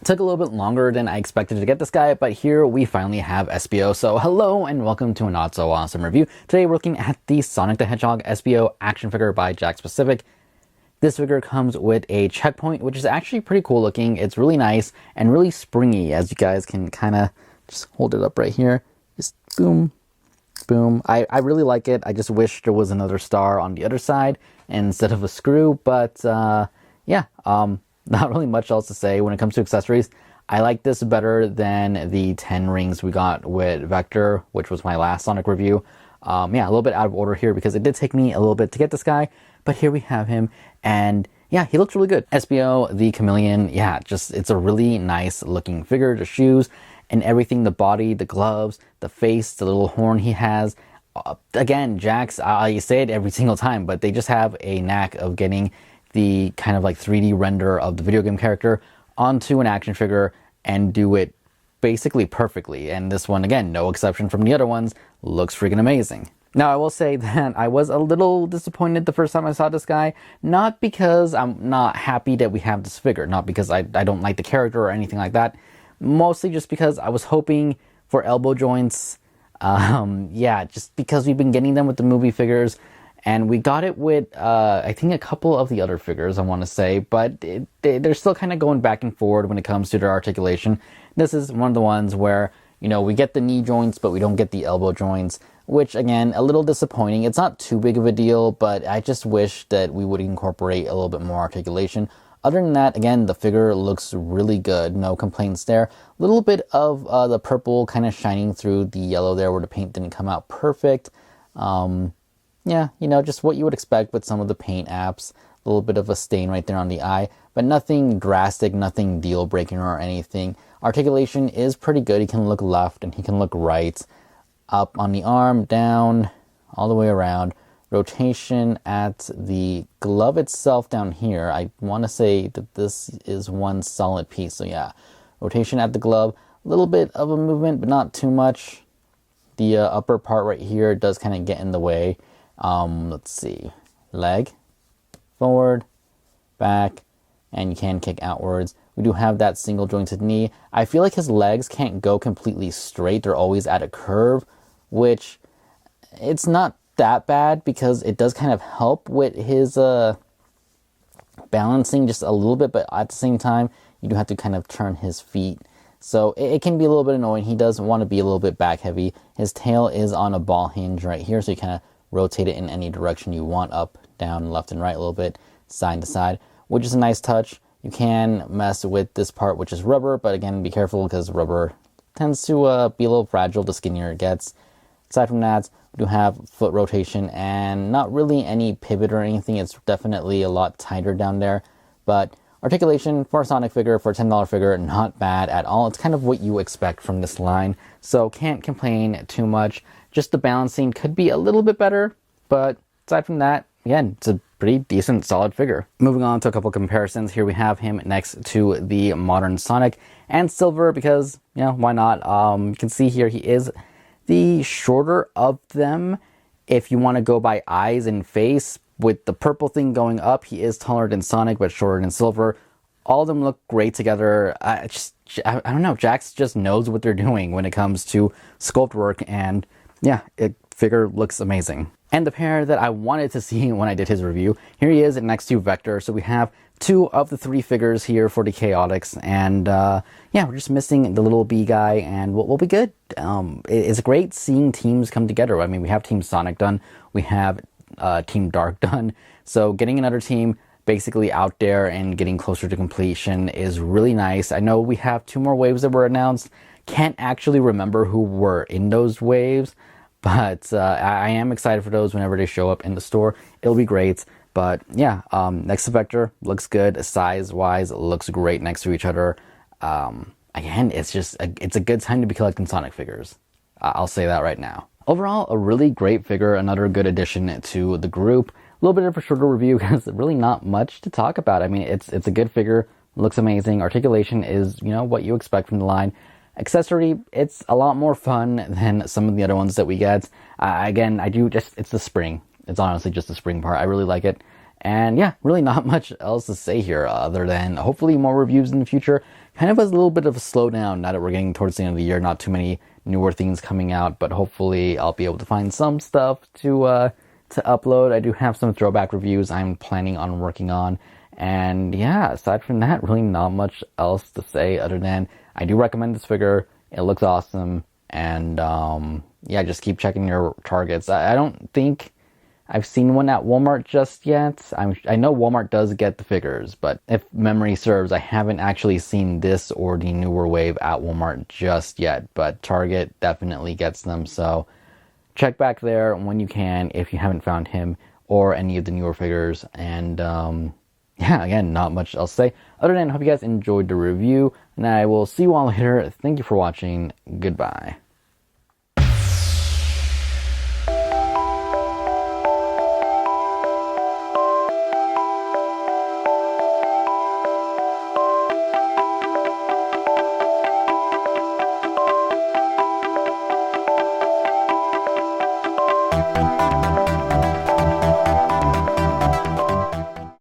Took a little bit longer than I expected to get this guy, but here we finally have Espio. So hello and welcome to a not so awesome review. Today we're looking at the Sonic the Hedgehog Espio action figure by Jakks. This figure comes with a checkpoint, which is actually pretty cool looking. It's really nice and really springy, as you guys can kind of just hold it up right here. Just boom, boom. I really like it. I just wish there was another star on the other side instead of a screw, but not really much else to say when it comes to accessories. I like this better than the 10 rings we got with Vector, which was my last Sonic review. A little bit out of order here because it did take me a little bit to get this guy, but here we have him, and yeah, he looks really good. Espio the Chameleon, it's a really nice looking figure. The shoes and everything, the body, the gloves, the face, the little horn he has. Again, Jakks, I say it every single time, but they just have a knack of getting the kind of like 3D render of the video game character onto an action figure and do it basically perfectly. And this one, again, no exception from the other ones, looks freaking amazing. Now, I will say that I was a little disappointed the first time I saw this guy, not because I'm not happy that we have this figure, not because I don't like the character or anything like that, mostly just because I was hoping for elbow joints. Just because we've been getting them with the movie figures. And we got it with, I think, a couple of the other figures, I want to say. But they're still kind of going back and forward when it comes to their articulation. This is one of the ones where, we get the knee joints, but we don't get the elbow joints. Which, again, a little disappointing. It's not too big of a deal, but I just wish that we would incorporate a little bit more articulation. Other than that, again, the figure looks really good. No complaints there. A little bit of the purple kind of shining through the yellow there where the paint didn't come out perfect. Just what you would expect with some of the paint apps. A little bit of a stain right there on the eye, but nothing drastic, nothing deal-breaking or anything. Articulation is pretty good. He can look left and he can look right. Up on the arm, down, all the way around. Rotation at the glove itself down here. I want to say that this is one solid piece. So yeah, rotation at the glove. A little bit of a movement, but not too much. The upper part right here does kind of get in the way. Let's see, leg, forward, back, and you can kick outwards. We do have that single jointed knee. I feel like his legs can't go completely straight. They're always at a curve, which it's not that bad because it does kind of help with his balancing just a little bit, but at the same time, you do have to kind of turn his feet. So it can be a little bit annoying. He does want to be a little bit back heavy. His tail is on a ball hinge right here, so you kind of rotate it in any direction you want, up, down, left, and right a little bit, side to side, which is a nice touch. You can mess with this part, which is rubber, but again, be careful because rubber tends to be a little fragile the skinnier it gets. Aside from that, we do have foot rotation and not really any pivot or anything. It's definitely a lot tighter down there, but articulation for a Sonic figure, for a $10 figure, not bad at all. It's kind of what you expect from this line, so can't complain too much. Just the balancing could be a little bit better, but aside from that, again, it's a pretty decent, solid figure. Moving on to a couple comparisons. Here we have him next to the modern Sonic and Silver because, why not? You can see here he is the shorter of them. If you want to go by eyes and face, with the purple thing going up, he is taller than Sonic, but shorter than Silver. All of them look great together. I don't know, Jakks just knows what they're doing when it comes to sculpt work, and figure looks amazing. And the pair that I wanted to see when I did his review, here he is next to Vector. So we have two of the three figures here for the Chaotix, and we're just missing the little bee guy, and we'll be good. It's great seeing teams come together. I mean, we have Team Sonic done, we have Team Dark done, so getting another team basically out there and getting closer to completion is really nice. I know we have 2 more waves that were announced. Can't actually remember who were in those waves, but I am excited for those whenever they show up in the store. It'll be great. But next to Vector, looks good. Size-wise, looks great next to each other. Again, it's a good time to be collecting Sonic figures. I'll say that right now. Overall, a really great figure, another good addition to the group. A little bit of a shorter review because really not much to talk about. I mean, it's a good figure, looks amazing. Articulation is, what you expect from the line. Accessory, it's a lot more fun than some of the other ones that we get. Again, it's the spring. It's honestly just the spring part. I really like it. And yeah, really not much else to say here other than hopefully more reviews in the future. kind of a little bit of a slowdown now that we're getting towards the end of the year. Not too many newer things coming out, but hopefully I'll be able to find some stuff to upload. I do have some throwback reviews I'm planning on working on. And yeah, aside from that, really not much else to say other than I do recommend this figure. It looks awesome. And yeah, just keep checking your Targets. I don't think I've seen one at Walmart just yet. I know Walmart does get the figures, but if memory serves, I haven't actually seen this or the newer wave at Walmart just yet. But Target definitely gets them, so check back there when you can if you haven't found him or any of the newer figures. And yeah, again, not much else to say other than hope you guys enjoyed the review, and I will see you all later. Thank you for watching. Goodbye.